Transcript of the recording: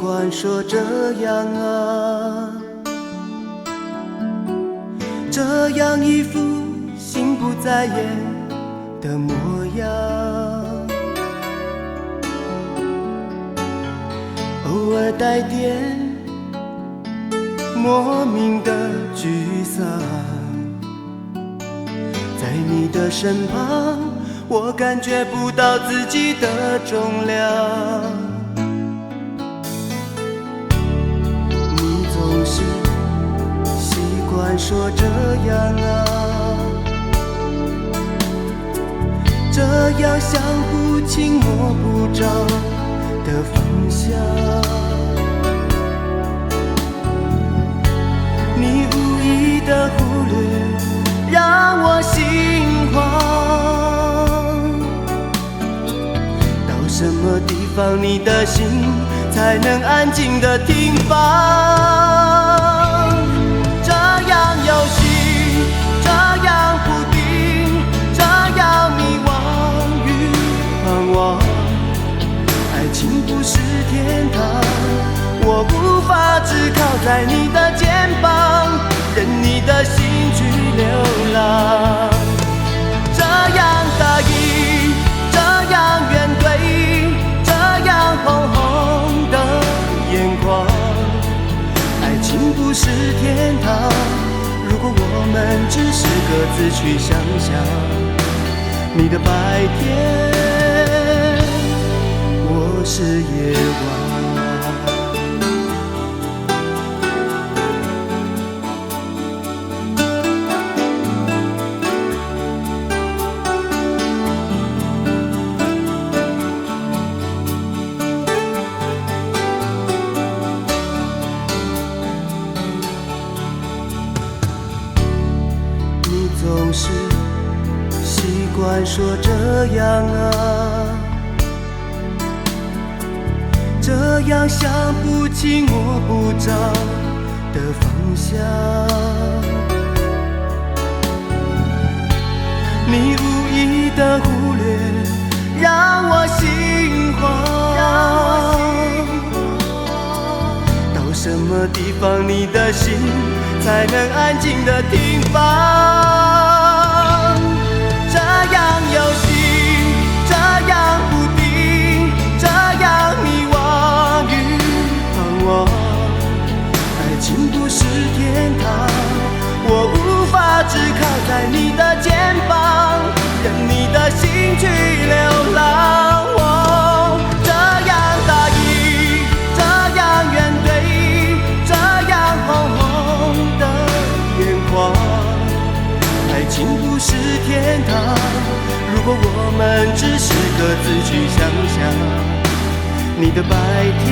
惯说这样啊，这样一副心不在焉的模样，偶尔带点莫名的沮丧，在你的身旁，我感觉不到自己的重量。你总是习惯说这样啊，这样想不清摸不着的方向，你无意的忽略让我心慌，到什么地方你的心才能安静地停放？这样游戏，这样不定，这样迷惘与彷徨，爱情不是天堂，我无法只靠在你的肩膀，任你的心去流浪。这样大意，这样怨怼，这样红红的眼眶，爱情不是天堂，如果我们只是各自去想象，你的白天，我是夜晚。总是习惯说这样啊，这样想不清摸不着的方向，你无意的忽略让我心慌，到什么地方你的心才能安静地停放？这样游戏，这样不定，这样迷惘与彷徨，爱情不是天堂，我无法只靠在你的肩膀，任你的心去流浪。这样大意，这样怨怼，这样红红的眼眶，爱情不是天堂，如果我们只是各自去想象，你的白天，